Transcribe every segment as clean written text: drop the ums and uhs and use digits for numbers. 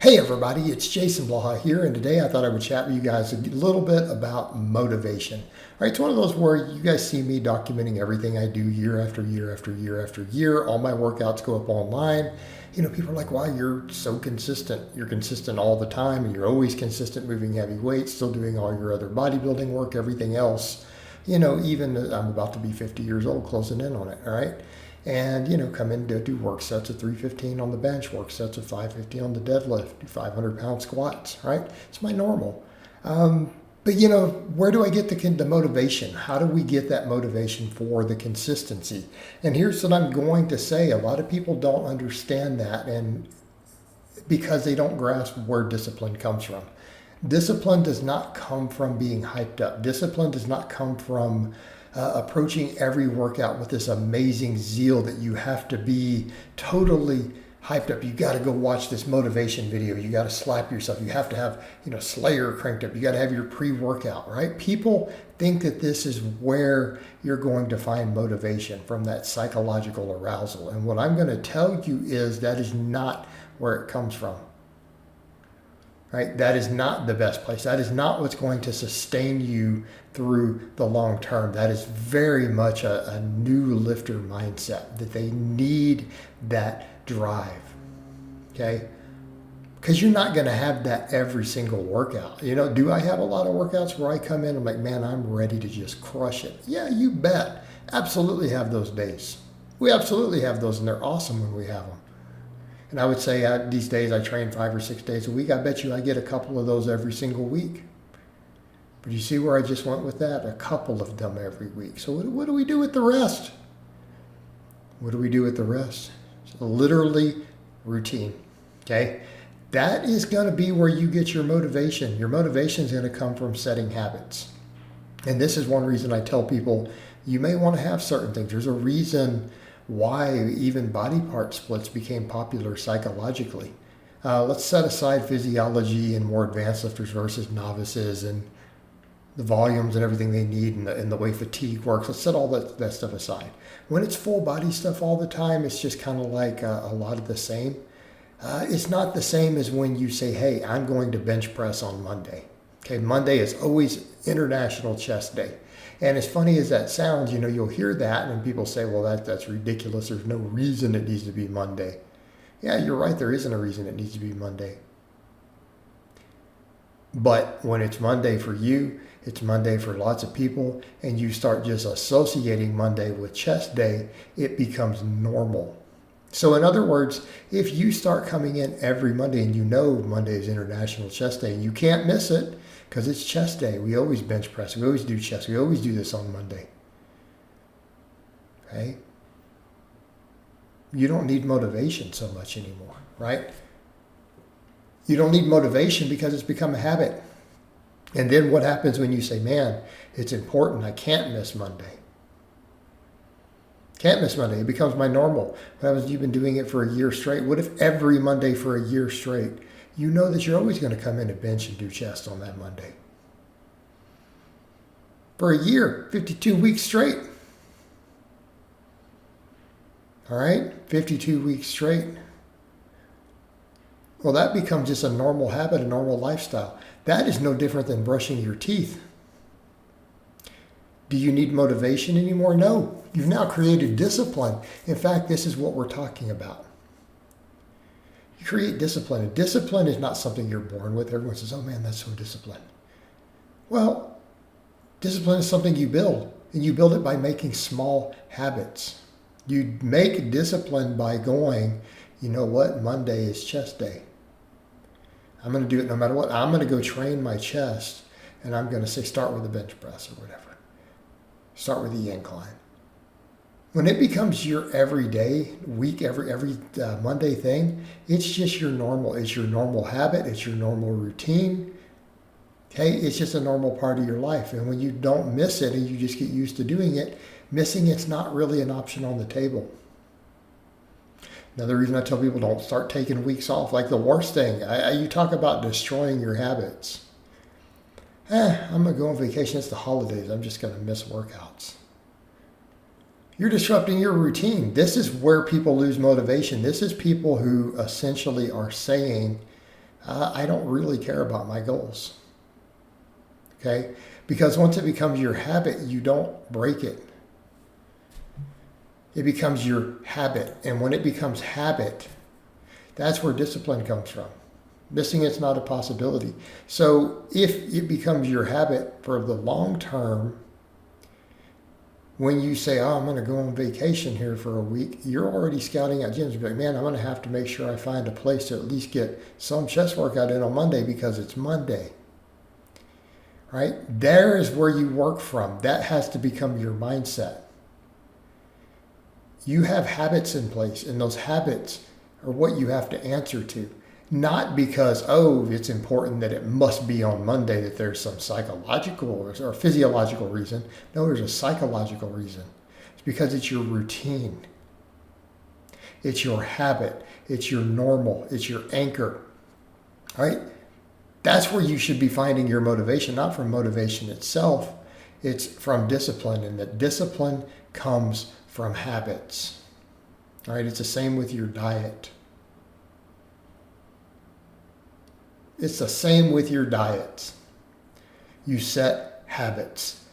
Hey everybody, it's Jason Blaha here, and today I thought I would chat with you guys a little bit about motivation. All right, it's one of those where you guys see me documenting everything I do year after year after year after year. All my workouts go up online. You know, people are like, wow, you're so consistent. You're consistent all the time, and you're always consistent moving heavy weights, still doing all your other bodybuilding work, everything else. You know, even I'm about to be 50 years old, closing in on it, all right? And, you know, come in to do work sets of 315 on the bench, work sets of 550 on the deadlift, do 500-pound squats, right? It's my normal. But, you know, where do I get the motivation? How do we get that motivation for the consistency? And here's what I'm going to say. A lot of people don't understand that, and because they don't grasp where discipline comes from. Discipline does not come from being hyped up. Discipline does not come from approaching every workout with this amazing zeal that you have to be totally hyped up. You got to go watch this motivation video. You got to slap yourself. You have to have, Slayer cranked up. You got to have your pre-workout, right? People think that this is where you're going to find motivation, from that psychological arousal. And what I'm going to tell you is that is not where it comes from. Right? That is not the best place. That is not what's going to sustain you through the long term. That is very much a new lifter mindset, that they need that drive. Okay? Because you're not going to have that every single workout. You know, do I have a lot of workouts where I come in and I'm like, man, I'm ready to just crush it? Yeah, you bet. Absolutely have those days. We absolutely have those, and they're awesome when we have them. And I would say these days I train 5 or 6 days a week. I bet you I get a couple of those every single week. But you see where I just went with that? A couple of them every week. So what do we do with the rest? What do we do with the rest? It's literally routine. Okay? That is going to be where you get your motivation. Your motivation is going to come from setting habits. And this is one reason I tell people you may want to have certain things. There's a reason why even body part splits became popular psychologically. Let's set aside physiology and more advanced lifters versus novices and the volumes and everything they need and the way fatigue works. Let's set all that stuff aside. When it's full body stuff all the time, it's just kind of like a lot of the same. It's not the same as when you say, hey, I'm going to bench press on Monday. Okay, Monday is always International Chest Day. And as funny as that sounds, you'll hear that and people say, well, that's ridiculous. There's no reason it needs to be Monday. Yeah, you're right. There isn't a reason it needs to be Monday. But when it's Monday for you, it's Monday for lots of people, and you start just associating Monday with chest day, it becomes normal. So in other words, if you start coming in every Monday and Monday is International Chest Day, and you can't miss it, because it's chest day. We always bench press. We always do chest. We always do this on Monday. Okay? You don't need motivation so much anymore, right? You don't need motivation because it's become a habit. And then what happens when you say, man, it's important. I can't miss Monday. Can't miss Monday. It becomes my normal. What happens if you've been doing it for a year straight? What if every Monday for a year straight, you know that you're always going to come in and bench and do chest on that Monday? For a year, 52 weeks straight. All right? 52 weeks straight. Well, that becomes just a normal habit, a normal lifestyle. That is no different than brushing your teeth. Do you need motivation anymore? No. You've now created discipline. In fact, this is what we're talking about. You create discipline. And discipline is not something you're born with. Everyone says, oh man, that's so disciplined. Well, discipline is something you build. And you build it by making small habits. You make discipline by going, you know what, Monday is chest day. I'm going to do it no matter what. I'm going to go train my chest. And I'm going to say, start with the bench press or whatever. Start with the incline. When it becomes your everyday, week, every Monday thing, it's just your normal. It's your normal habit. It's your normal routine. Okay, it's just a normal part of your life. And when you don't miss it and you just get used to doing it, missing it's not really an option on the table. Another reason I tell people don't start taking weeks off. Like the worst thing, you talk about destroying your habits. I'm going to go on vacation. It's the holidays. I'm just going to miss workouts. You're disrupting your routine. This is where people lose motivation. This is people who essentially are saying, I don't really care about my goals. Okay? Because once it becomes your habit, you don't break it. It becomes your habit. And when it becomes habit, that's where discipline comes from. Missing it's not a possibility. So if it becomes your habit for the long term, when you say, oh, I'm going to go on vacation here for a week, you're already scouting out gyms. You're like, man, I'm going to have to make sure I find a place to at least get some chest workout in on Monday because it's Monday. Right? There is where you work from. That has to become your mindset. You have habits in place, and those habits are what you have to answer to. Not because, oh, it's important that it must be on Monday, that there's some psychological or physiological reason. No, there's a psychological reason. It's because it's your routine. It's your habit. It's your normal. It's your anchor. All right? That's where you should be finding your motivation, not from motivation itself. It's from discipline, and that discipline comes from habits. All right? It's the same with your diet. It's the same with your diets. You set habits.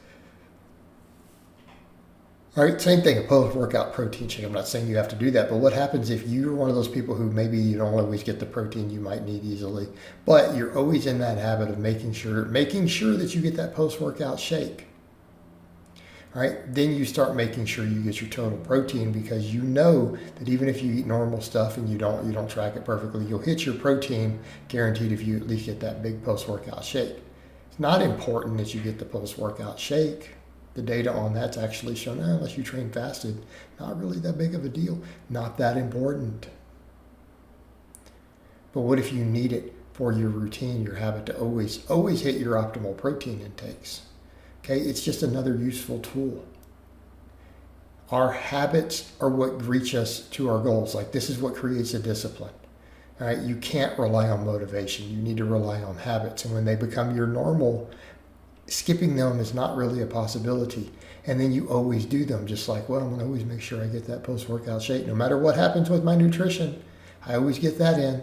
All right, same thing, a post-workout protein shake. I'm not saying you have to do that, but what happens if you're one of those people who maybe you don't always get the protein you might need easily, but you're always in that habit of making sure that you get that post-workout shake. All right, then you start making sure you get your total protein, because you know that even if you eat normal stuff and you don't track it perfectly, you'll hit your protein guaranteed if you at least get that big post-workout shake. It's not important that you get the post-workout shake. The data on that's actually shown, unless you train fasted, not really that big of a deal, not that important. But what if you need it for your routine, your habit to always hit your optimal protein intakes? Okay, it's just another useful tool. Our habits are what reach us to our goals. Like, this is what creates a discipline. All right, you can't rely on motivation. You need to rely on habits. And when they become your normal, skipping them is not really a possibility. And then you always do them, just like, well, I'm going to always make sure I get that post-workout shake. No matter what happens with my nutrition, I always get that in.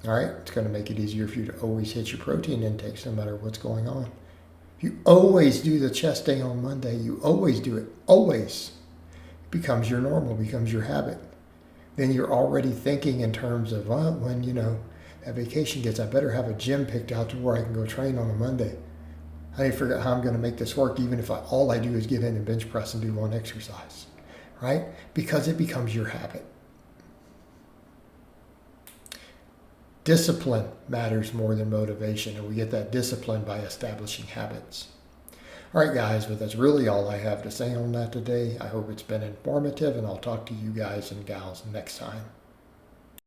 All right, it's going to make it easier for you to always hit your protein intakes no matter what's going on. You always do the chest day on Monday. You always do it. Always. It becomes your normal, becomes your habit. Then you're already thinking in terms of, well, when, that vacation gets, I better have a gym picked out to where I can go train on a Monday. I need to figure out how I'm going to make this work, even if all I do is get in and bench press and do one exercise. Right? Because it becomes your habit. Discipline matters more than motivation, and we get that discipline by establishing habits. All right, guys, but that's really all I have to say on that today. I hope it's been informative, and I'll talk to you guys and gals next time.